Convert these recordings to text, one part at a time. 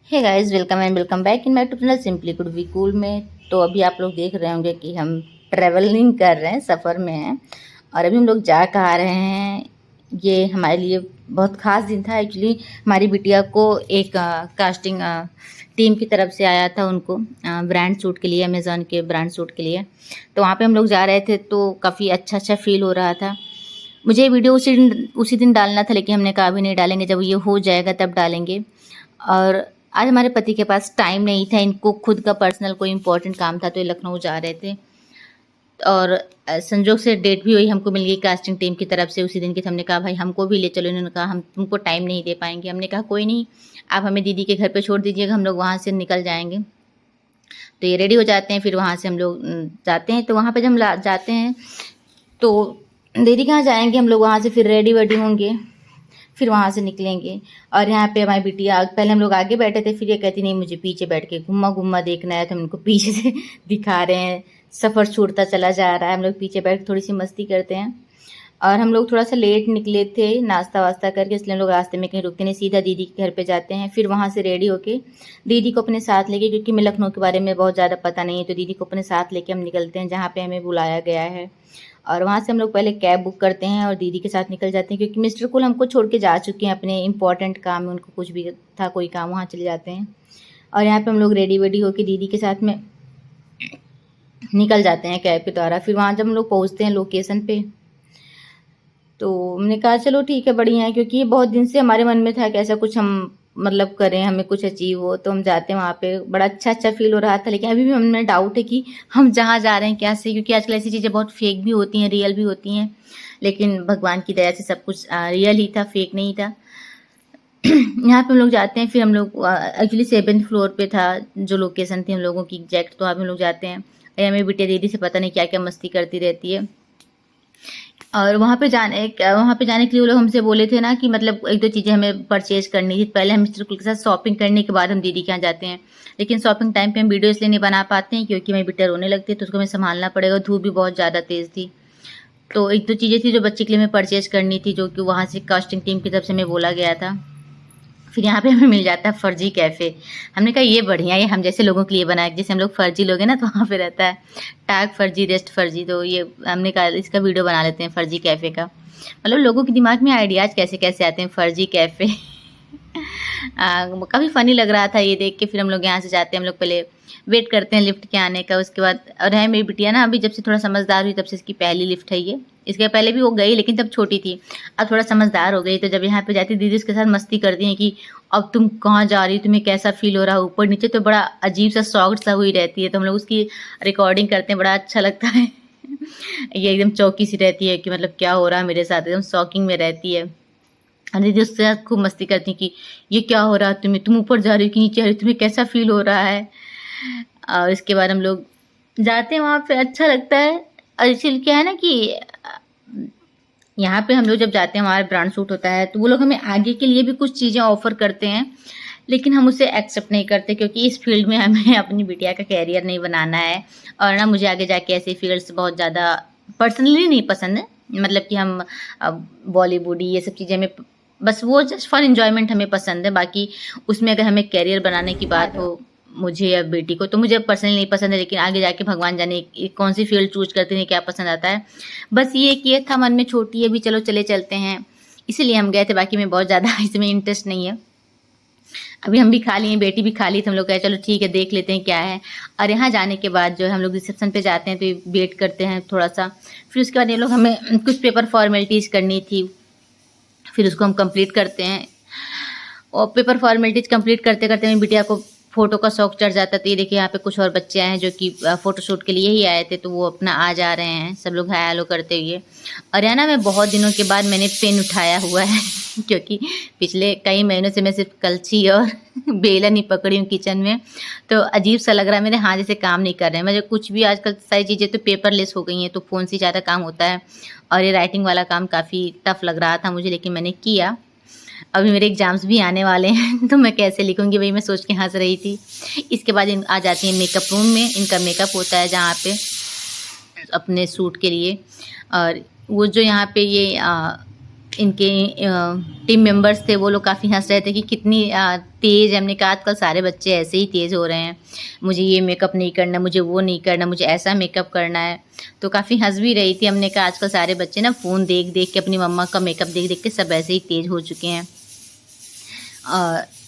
Hey guys, welcome and welcome back in my channel simply good we cool में। तो अभी आप लोग देख रहे होंगे कि हम ट्रेवलिंग कर रहे हैं, सफ़र में हैं। और अभी हम लोग जा कहाँ रहे हैं, ये हमारे लिए बहुत ख़ास दिन था। एक्चुअली हमारी बिटिया को एक कास्टिंग टीम की तरफ से आया था, उनको ब्रांड सूट के लिए, अमेज़ॉन के ब्रांड सूट के लिए। तो वहाँ पे हम लोग जा रहे थे, तो काफ़ी अच्छा फील हो रहा था। मुझे ये वीडियो उसी दिन डालना था, लेकिन हमने कहा अभी नहीं डालेंगे, जब ये हो जाएगा तब डालेंगे। और आज हमारे पति के पास टाइम नहीं था, इनको खुद का पर्सनल कोई इम्पोर्टेंट काम था, तो ये लखनऊ जा रहे थे। और संजोग से डेट भी हुई, हमको मिल गई कास्टिंग टीम की तरफ से उसी दिन की। तो हमने कहा भाई हमको भी ले चलो। इन्होंने कहा हम तुमको टाइम नहीं दे पाएंगे। हमने कहा कोई नहीं, आप हमें दीदी के घर पे छोड़ दीजिएगा, हम लोग वहाँ से निकल जाएंगे। तो ये रेडी हो जाते हैं, फिर वहाँ से हम लोग जाते हैं। तो वहाँ पर जब हम जाते हैं तो दीदी कहाँ जाएंगे, हम लोग वहाँ से फिर रेडी वेडी होंगे, फिर वहाँ से निकलेंगे। और यहाँ पे हमारी बिटिया, पहले हम लोग आगे बैठे थे, फिर ये कहती नहीं मुझे पीछे बैठ के घुमा घुमा देखना है, तो हम इनको पीछे से दिखा रहे हैं। सफ़र छूटता चला जा रहा है, हम लोग पीछे बैठ के थोड़ी सी मस्ती करते हैं। और हम लोग थोड़ा सा लेट निकले थे नाश्ता वास्ता करके, इसलिए हम लोग रास्ते में कहीं रुकते नहीं, सीधा दीदी के घर पे जाते हैं। फिर वहाँ से रेडी होके दीदी को अपने साथ लेके, क्योंकि मैं लखनऊ के बारे में बहुत ज़्यादा पता नहीं है, तो दीदी को अपने साथ लेके हम निकलते हैं जहाँ पे हमें बुलाया गया है। और वहाँ से हम लोग पहले कैब बुक करते हैं और दीदी के साथ निकल जाते हैं, क्योंकि मिस्टर कुल हमको छोड़ के जा चुके हैं अपने इंपॉर्टेंट काम में, उनको कुछ भी था कोई काम, वहाँ चले जाते हैं। और यहाँ पे हम लोग रेडी वेडी होके दीदी के साथ में निकल जाते हैं कैब के द्वारा। फिर वहाँ जब हम लोग पहुँचते हैं लोकेशन पे, तो हमने कहा चलो ठीक है, बढ़िया है, क्योंकि ये बहुत दिन से हमारे मन में था कि ऐसा कुछ हम मतलब करें, हमें कुछ अचीव हो। तो हम जाते हैं वहाँ पे, बड़ा अच्छा फील हो रहा था। लेकिन अभी भी मन में डाउट है कि हम जहाँ जा रहे हैं क्या सही, क्योंकि आजकल ऐसी चीज़ें बहुत फेक भी होती हैं, रियल भी होती हैं। लेकिन भगवान की दया से सब कुछ रियल ही था, फेक नहीं था। यहाँ पे हम लोग जाते हैं, फिर हम लोग एक्चुअली 7th फ्लोर पे था जो लोकेशन थी हम लोगों की एग्जैक्ट। तो अभी हम लोग जाते हैं, अरे हमें बेटे दीदी से पता नहीं क्या क्या मस्ती करती रहती है। और वहाँ पे जाने के लिए वो लोग हमसे बोले थे ना कि मतलब एक दो चीज़ें हमें परचेज करनी थी। पहले हम मिस्टर कुल के साथ शॉपिंग करने के बाद हम दीदी के यहाँ जाते हैं। लेकिन शॉपिंग टाइम पे हम वीडियो इसलिए नहीं बना पाते हैं क्योंकि मेरी बेटा रोने लगती है, तो उसको हमें संभालना पड़ेगा, धूप भी बहुत ज़्यादा तेज़ थी। तो एक दो चीज़ें थी जो बच्चे के लिए हमें परचेज करनी थी, जो कि वहाँ से कास्टिंग टीम की तरफ से हमें बोला गया था। फिर यहाँ पे हमें मिल जाता है फर्जी कैफ़े। हमने कहा ये बढ़िया, ये हम जैसे लोगों के लिए बना है। जैसे हम लोग फर्जी लोग हैं ना, तो वहाँ पे रहता है टैग फर्जी रेस्ट फर्जी। तो ये हमने कहा इसका वीडियो बना लेते हैं फर्जी कैफ़े का। मतलब लोगों के दिमाग में आइडियाज़ कैसे कैसे आते हैं, फर्जी कैफ़े। काफ़ी फ़नी लग रहा था ये देख के। फिर हम लोग यहाँ से जाते हैं, हम लोग पहले वेट करते हैं लिफ्ट के आने का। उसके बाद, और है मेरी बिटिया ना अभी जब से थोड़ा समझदार हुई, तब से इसकी पहली लिफ्ट है ये। इसके पहले भी वो गई, लेकिन तब छोटी थी। अब थोड़ा समझदार हो गई, तो जब यहाँ पे जाती दीदी उसके साथ मस्ती करती हैं कि अब तुम कहाँ जा रही हो, तुम्हें कैसा फील हो रहा है ऊपर नीचे। तो बड़ा अजीब सा शॉक्ड सा हुई रहती है। तो हम लोग उसकी रिकॉर्डिंग करते हैं, बड़ा अच्छा लगता है। ये एकदम चौकी सी रहती है कि मतलब क्या हो रहा है मेरे साथ, एकदम शॉकिंग में रहती है। और दीदी उसके साथ खूब मस्ती करती कि ये क्या हो रहा है तुम्हें, तुम ऊपर जा रही हो कि नीचे आ रही हो, तुम्हें कैसा फील हो रहा है। और इसके बाद हम लोग जाते हैं वहाँ पे, अच्छा लगता है। और एक्चुअली क्या है ना कि यहाँ पे हम लोग जब जाते हैं, हमारा ब्रांड सूट होता है, तो वो लोग हमें आगे के लिए भी कुछ चीज़ें ऑफर करते हैं, लेकिन हम उसे एक्सेप्ट नहीं करते, क्योंकि इस फील्ड में हमें अपनी बिटिया का कैरियर नहीं बनाना है। और ना मुझे आगे जाके ऐसे फील्ड्स बहुत ज़्यादा पर्सनली नहीं पसंद है। मतलब कि हम बॉलीवुड ये सब चीज़ें हमें बस वो जस्ट फॉर एंजॉयमेंट हमें पसंद है। बाकी उसमें अगर हमें कैरियर बनाने की बात हो मुझे या बेटी को, तो मुझे पर्सनली नहीं पसंद है। लेकिन आगे जाके भगवान जाने कौन सी फील्ड चूज करते हैं, क्या पसंद आता है। बस ये कि ये था मन में, छोटी है भी, चलो चले चलते हैं, इसीलिए हम गए थे। बाकी में बहुत ज़्यादा इसमें इंटरेस्ट नहीं है। अभी हम भी खा लिए, बेटी भी खा ली, तो हम लोग कहे चलो ठीक है देख लेते हैं क्या है। और यहाँ जाने के बाद जो है हम लोग रिसेप्शन पे जाते हैं, तो वेट करते हैं थोड़ा सा। फिर उसके बाद ये लोग हमें कुछ पेपर फॉर्मेलिटीज़ करनी थी, फिर उसको हम कंप्लीट करते हैं। और पेपर फॉर्मेलिटीज़ कंप्लीट करते करते मेरी बिटिया को फ़ोटो का शौक चढ़ जाता। तो ये देखिए यहाँ पे कुछ और बच्चे आए हैं जो कि फ़ोटोशूट के लिए ही आए थे, तो वो अपना आ जा रहे हैं, सब लोग हाय हेलो करते हुए। और यहाँ ना मैं बहुत दिनों के बाद मैंने पेन उठाया हुआ है क्योंकि पिछले कई महीनों से मैं सिर्फ कलछी और बेलन ही पकड़ी हूँ किचन में। तो अजीब सा लग रहा है, मेरे हाथ जैसे काम नहीं कर रहे हैं। मुझे कुछ भी आजकल सारी चीज़ें तो पेपरलेस हो गई हैं, तो फ़ोन से ज़्यादा काम होता है। और ये राइटिंग वाला काम काफ़ी टफ लग रहा था मुझे, लेकिन मैंने किया। अभी मेरे एग्ज़ाम्स भी आने वाले हैं तो मैं कैसे लिखूँगी, वही मैं सोच के हँस रही थी। इसके बाद इन आ जाती हैं मेकअप रूम में। इनका मेकअप होता है जहाँ पे अपने सूट के लिए। और वो जो यहाँ पे ये इनके टीम मेंबर्स थे, वो लोग काफ़ी हंस रहे थे कि कितनी तेज़ है। हमने कहा आजकल सारे बच्चे ऐसे ही तेज़ हो रहे हैं, मुझे ये मेकअप नहीं करना, मुझे वो नहीं करना, मुझे ऐसा मेकअप करना है। तो काफ़ी हंस भी रही थी। हमने कहा आजकल सारे बच्चे ना फ़ोन देख देख के, अपनी मम्मा का मेकअप देख देख के सब ऐसे ही तेज़ हो चुके हैं।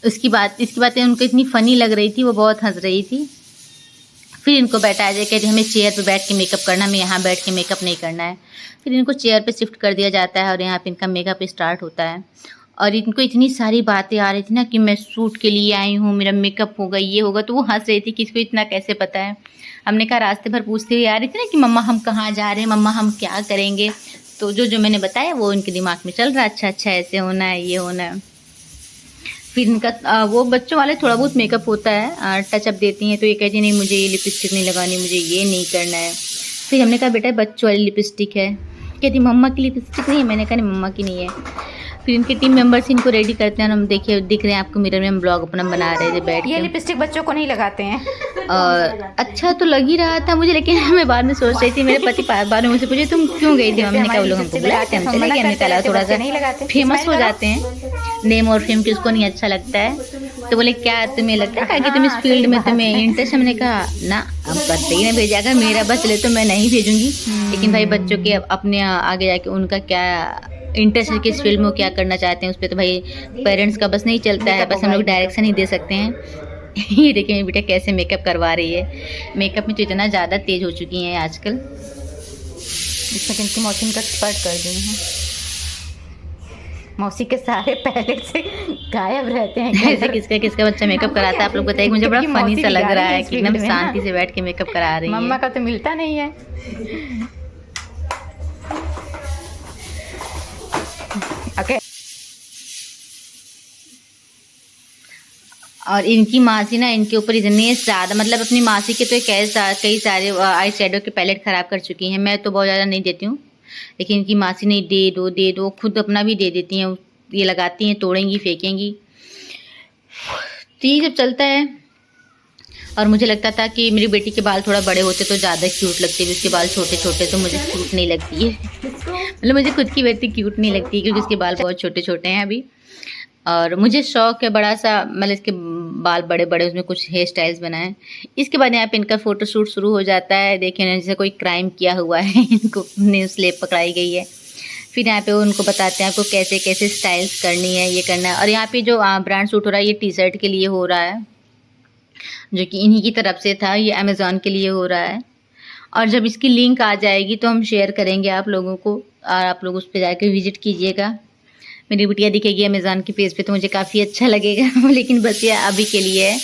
इसकी बातें उनको इतनी फ़नी लग रही थी, वो बहुत हंस रही थी। फिर इनको बैठाया जाए, कहते हमें चेयर पे बैठ के मेकअप करना, हमें यहाँ बैठ के मेकअप नहीं करना है। फिर इनको चेयर पे शिफ्ट कर दिया जाता है और यहाँ पे इनका मेकअप स्टार्ट होता है। और इनको इतनी सारी बातें आ रही थी ना कि मैं शूट के लिए आई हूँ, मेरा मेकअप होगा, ये होगा, तो वो हंस रही थी कि इसको इतना कैसे पता है। हमने कहा रास्ते भर पूछते हुए आ रही थी ना कि मम्मा हम कहाँ जा रहे हैं, मम्मा हम क्या करेंगे। तो जो मैंने बताया वो इनके दिमाग में चल रहा है, अच्छा ऐसे होना है, ये होना है। फिर इनका वो बच्चों वाले थोड़ा बहुत मेकअप होता है, टचअप देती हैं, तो ये कहती नहीं मुझे ये लिपस्टिक नहीं लगानी, मुझे ये नहीं करना है। फिर हमने कहा बेटा बच्चों वाली लिपस्टिक है, कहती मम्मा की लिपस्टिक नहीं है। मैंने कहा नहीं मम्मा की नहीं है। फिर इनके टीम मेंबर्स इनको रेडी करते हैं, हम दिख रहे हैं आपको मिरर में, हम ब्लॉग अपना बना रहे थे बैठ के। ये लिपस्टिक बच्चों को नहीं लगाते हैं। और अच्छा तो लग ही रहा था मुझे, लेकिन मैं बाद में सोच रही थी, मेरे पति बाद में मुझसे पूछे तुम क्यों गई थी, हमने कहा वो लोग हमको बुलाते हैं हम चले गए। हमने कहा थोड़ा सा फेमस हो जाते हैं, नेम और फेम किसको नहीं अच्छा लगता है। तो बोले क्या तुम्हें लगता है कि तुम इस फील्ड में तुम्हें इंटरेस्ट। हमने कहा ना हम करते ही ना भेजा, अगर मेरा बस चले तो मैं नहीं भेजूंगी, लेकिन भाई बच्चों के अपने आगे जाके उनका क्या इंटरेस्ट है, किस फील्ड में क्या करना चाहते हैं, उस पर तो भाई पेरेंट्स का बस नहीं चलता है, बस हम लोग डायरेक्शन ही दे सकते हैं। ये देखिए मेरी बेटा कैसे मेकअप करवा रही है। मेकअप में तो इतना ज़्यादा तेज़ हो चुकी हैं आजकल। इसमें इनकी मौसी का एक्सपर्ट कर दी हैं। मौसी के सारे पहले से गायब रहते हैं। ऐसे किसका बच्चा मेकअप कराता है आप लोग बताइए। मुझे बड़ा फनी सा लग रहा है कि एकदम शांति से बैठ के मेकअप करा रही है। मम्मा का तो मिलता नहीं है। ओके। और इनकी मासी ना इनके ऊपर इतने ज़्यादा, मतलब अपनी मासी के तो कई सारे आई शेडो के पैलेट ख़राब कर चुकी हैं। मैं तो बहुत ज़्यादा नहीं देती हूँ, लेकिन इनकी मासी नहीं, दे दो, खुद अपना भी दे देती हैं। ये लगाती हैं, तोड़ेंगी, फेंकेंगी, तो ये सब चलता है। और मुझे लगता था कि मेरी बेटी के बाल थोड़ा बड़े होते तो ज़्यादा क्यूट लगते, उसके बाल छोटे छोटे तो मुझे क्यूट नहीं लगती है। मतलब मुझे खुद की बेटी क्यूट नहीं लगती क्योंकि उसके बाल बहुत छोटे छोटे हैं अभी। और मुझे शौक है बड़ा सा, मतलब इसके बाल बड़े बड़े, उसमें कुछ हेयर स्टाइल्स बनाएं। इसके बाद यहाँ पे इनका फ़ोटो शूट शुरू हो जाता है। देखिए ना जैसे कोई क्राइम किया हुआ है, इनको न्यू स्लेब पकड़ाई गई है। फिर यहाँ पे उनको बताते हैं आपको कैसे कैसे स्टाइल्स करनी है, ये करना है। और यहाँ पे जो ब्रांड शूट हो रहा है ये टी शर्ट के लिए हो रहा है, जो कि इन्हीं की तरफ से था। ये अमेज़ॉन के लिए हो रहा है। और जब इसकी लिंक आ जाएगी तो हम शेयर करेंगे आप लोगों को, और आप लोग उस पर जाकर विजिट कीजिएगा। मेरी बिटिया दिखेगी अमेज़ॉन के पेज पे तो मुझे काफ़ी अच्छा लगेगा। लेकिन बस ये अभी के लिए है।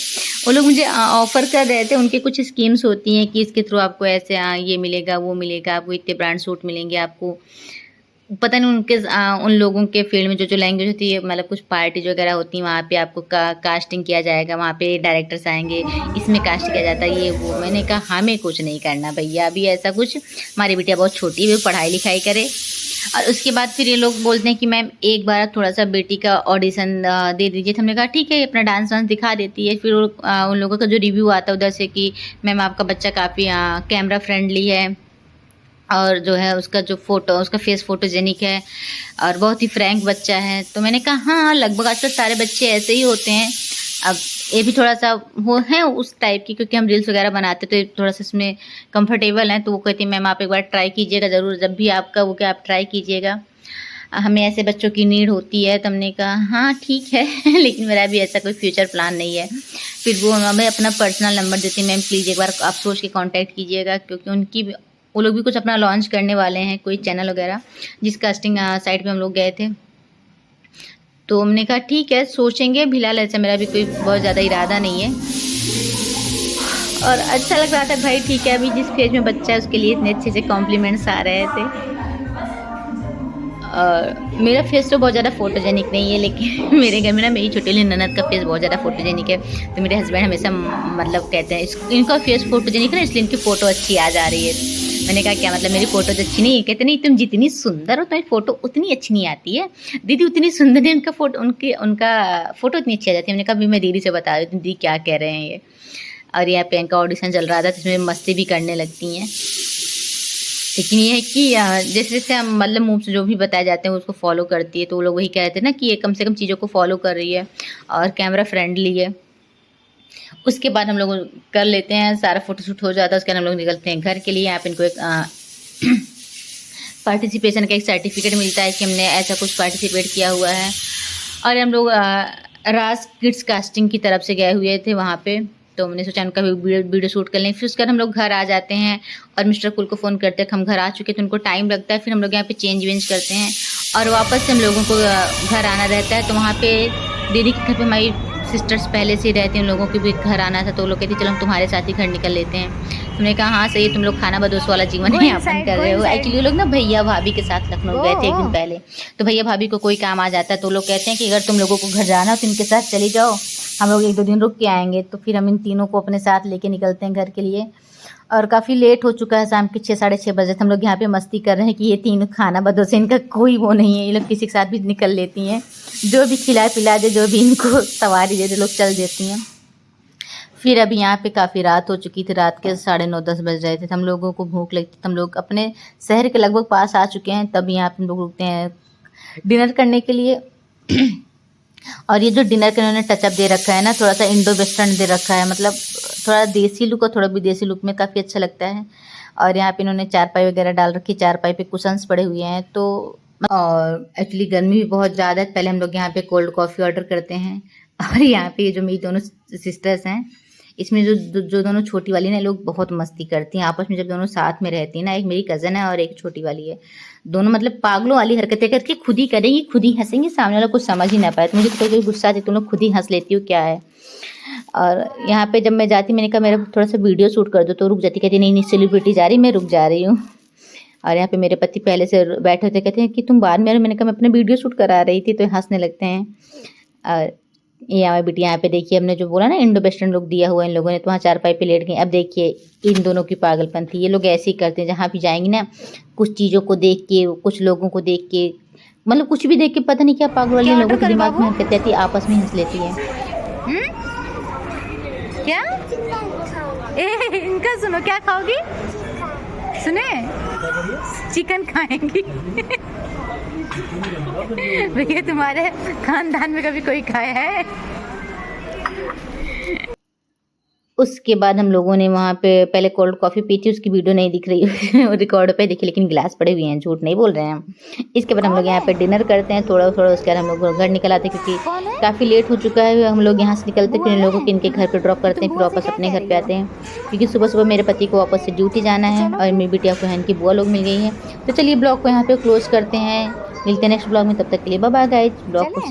वो लोग मुझे ऑफ़र कर रहे थे, उनके कुछ स्कीम्स होती हैं कि इसके थ्रू आपको ऐसे ये मिलेगा, वो मिलेगा, आपको इतने ब्रांड सूट मिलेंगे। आपको पता नहीं उनके उन लोगों के फील्ड में जो लैंग्वेज होती है, मतलब कुछ पार्टी वगैरह होती है, वहाँ पे आपको कास्टिंग किया जाएगा, वहाँ पे डायरेक्टर्स आएंगे, इसमें कास्ट किया जाता है, ये वो। मैंने कहा हमें कुछ नहीं करना भैया, अभी ऐसा कुछ। हमारी बिटिया बहुत छोटी है, पढ़ाई लिखाई करे। और उसके बाद फिर ये लोग बोलते हैं कि मैम एक बार थोड़ा सा बेटी का ऑडिशन दे दीजिए। तो हमने कहा ठीक है, अपना डांस वांस दिखा देती है। फिर उन लोगों का जो रिव्यू आता है उधर से कि मैम आपका बच्चा काफ़ी कैमरा फ्रेंडली है, और जो है उसका जो फ़ोटो, उसका फेस फोटोजेनिक है, और बहुत ही फ्रैंक बच्चा है। तो मैंने कहा हाँ, लगभग आजकल सारे बच्चे ऐसे ही होते हैं। अब ये भी थोड़ा सा वो है उस टाइप की, क्योंकि हम रील्स वगैरह बनाते तो थोड़ा सा इसमें कंफर्टेबल हैं। तो वो कहती है मैम आप एक बार ट्राई कीजिएगा ज़रूर, जब भी आपका वो क्या आप ट्राई कीजिएगा, हमें ऐसे बच्चों की नीड होती है। तो हमने कहा हाँ ठीक है। लेकिन मेरा भी ऐसा कोई फ्यूचर प्लान नहीं है। फिर वो हमें अपना पर्सनल नंबर देती है, मैम प्लीज़ एक बार आप सोच के कॉन्टैक्ट कीजिएगा, क्योंकि वो लोग भी कुछ अपना लॉन्च करने वाले हैं, कोई चैनल वगैरह, जिस कास्टिंग साइट पे हम लोग गए थे। तो हमने कहा ठीक है सोचेंगे, फिलहाल ऐसा मेरा भी कोई बहुत ज़्यादा इरादा नहीं है। और अच्छा लग रहा था भाई, ठीक है, अभी जिस फेज में बच्चा है उसके लिए इतने अच्छे से कॉम्प्लीमेंट्स आ रहे थे। और मेरा फेस तो बहुत ज़्यादा फोटोजेनिक नहीं है, लेकिन मेरे घर में ना मेरी छोटी वाली ननद का फेस बहुत ज़्यादा फोटोजेनिक है। तो मेरे हस्बैंड हमेशा मतलब कहते हैं इनका फेस फोटोजेनिक है ना, इसलिए इनकी फ़ोटो अच्छी आ जा रही है। मैंने कहा क्या मतलब मेरी फ़ोटो तो अच्छी नहीं है? कहते नहीं, तुम जितनी सुंदर हो तुम्हारी फ़ोटो उतनी अच्छी नहीं आती है। दीदी उतनी सुंदर है, उनका फ़ोटो इतनी अच्छी आ जाती है। मैंने कहा अभी मैं दीदी से बता रही हूँ दीदी क्या कह रहे हैं ये। और यहाँ पे इनका ऑडिशन चल रहा था, जिसमें मस्ती भी करने लगती हैं। लेकिन ये है कि जैसे जैसे हम मतलब मुँह से जो भी बताए जाते हैं उसको फॉलो करती है, तो वो लोग वही कह रहे थे ना कि ये कम से कम चीज़ों को फॉलो कर रही है और कैमरा फ्रेंडली है। उसके बाद हम लोग कर लेते हैं, सारा फ़ोटोशूट हो जाता है, उसके बाद हम लोग निकलते हैं घर के लिए। यहाँ पे इनको एक पार्टिसिपेशन का एक सर्टिफिकेट मिलता है कि हमने ऐसा कुछ पार्टिसिपेट किया हुआ है। और हम लोग राज किड्स कास्टिंग की तरफ से गए हुए थे वहाँ पे, तो हमने सोचा उनका भी वीडियो शूट कर लें। फिर उसके बाद हम लोग घर आ जाते हैं और मिस्टर कुल को फ़ोन करते हैं कि हम घर आ चुके, तो उनको टाइम लगता है। फिर हम लोग यहाँ पे चेंज वेंज करते हैं और वापस से हम लोगों को घर आना रहता है। तो वहाँ पे दीदी के घर पे हमारी सिस्टर्स पहले से ही रहती हैं, उन लोगों के भी घर आना था, तो वो लोग कहती चलो हम तुम्हारे साथ ही घर निकल लेते हैं। तुमने कहा हाँ सही है, तुम लोग खाना बदोश वाला जीवन है यापन कर रहे हो। एक्चुअली वो लोग ना भैया भाभी के साथ लखनऊ गए थे एक दिन पहले, तो भैया भाभी को कोई काम आ जाता है तो लोग कहते हैं कि अगर तुम लोगों को घर जाना हो तो इनके साथ चली जाओ, हम लोग 1-2 दिन रुक के आएंगे। तो फिर हम इन तीनों को अपने साथ लेके निकलते हैं घर के लिए। और काफ़ी लेट हो चुका है, शाम के 6 साढ़े 6 बजे। हम लोग यहाँ पे मस्ती कर रहे हैं कि ये तीनों खाना बदोश, इनका कोई वो नहीं है, ये लोग किसी के साथ भी निकल लेती हैं, जो भी खिला पिला दे, जो भी इनको सवारी दे दे, लोग चल देती हैं। फिर अभी यहाँ पे काफ़ी रात हो चुकी थी, रात के 9:30-10 बज रहे थे। हम लोगों को भूख लगती, हम लोग अपने शहर के लगभग पास आ चुके हैं। तब यहाँ पे हम लोग रुकते हैं डिनर करने के लिए। और ये जो डिनर का इन्होंने टचअप दे रखा है ना, थोड़ा सा इंडो वेस्टर्न दे रखा है, मतलब थोड़ा देसी लुक और थोड़ा विदेशी लुक में काफ़ी अच्छा लगता है। और यहाँ पे इन्होंने चारपाई वगैरह डाल रखी, चारपाई पे कुशन्स पड़े हुए हैं। तो और एक्चुअली गर्मी भी बहुत ज़्यादा है। पहले हम लोग यहाँ पे कोल्ड कॉफ़ी ऑर्डर करते हैं। और यहाँ पे ये जो मेरी दोनों सिस्टर्स हैं, इसमें जो दोनों छोटी वाली ना, लोग बहुत मस्ती करती हैं आपस में जब दोनों साथ में रहती हैं ना। एक मेरी कज़न है और एक छोटी वाली है, दोनों मतलब पागलों वाली हरकतें करके खुद ही करेंगी, खुद ही हंसेंगी, सामने वाला कुछ समझ ही ना पाए। तो मुझे तो कोई गुस्सा आती, तुम लोग खुद ही हंस लेती हो क्या है। और यहाँ पे जब मैं जाती, मैंने कहा मेरा थोड़ा सा वीडियो शूट कर दो, तो रुक जाती, कहती नहीं नहीं सेलिब्रिटी जा रही, मैं रुक जा रही हूँ। और यहाँ पे मेरे पति पहले से बैठे होते, कहते हैं कि तुम बाद में। मैंने कहा मैं अपना वीडियो शूट करा रही थी, तो हंसने लगते हैं। और ये हमारी बेटी यहाँ पे देखिए, हमने जो बोला ना इंडो वेस्टर्न लुक दिया हुआ इन लोगों ने, तो वहाँ चारपाई पे लेट गई। अब देखिए इन दोनों की पागलपन थी, ये लोग ऐसे ही करते हैं, जहाँ भी जाएंगी ना कुछ चीज़ों को देख के, कुछ लोगों को देख के, मतलब कुछ भी देख के पता नहीं क्या पागल वाली लोगों के दिमाग में हरकतें आती, आपस में हंस लेती है। क्या इनका सुनो, क्या खाओगी? सुने चिकन खाएंगी। भैया तुम्हारे खानदान में कभी कोई खाया है? उसके बाद हम लोगों ने वहाँ पे पहले कोल्ड कॉफ़ी पी थी, उसकी वीडियो नहीं दिख रही है रिकॉर्ड पे देखी, लेकिन गिलास पड़े हुए हैं, झूठ नहीं बोल रहे हैं हम। इसके बाद हम लोग यहाँ पे डिनर करते हैं थोड़ा थोड़ा। उसके बाद हम लोग घर निकल आते हैं क्योंकि काफ़ी लेट हो चुका है। हम लोग यहाँ से निकलते फिर इन लोगों के इनके घर पे ड्रॉप करते हैं, फिर वापस अपने घर पे आते हैं क्योंकि सुबह सुबह मेरे पति को वापस से ड्यूटी जाना है और मेरी बिटिया को बहन की बुआ लोग मिल गई हैं। तो चलिए ब्लॉग को यहाँ पे क्लोज करते हैं, मिलते हैं नेक्स्ट ब्लॉग में, तब तक के लिए बाय बाय गाइस। ब्लॉग को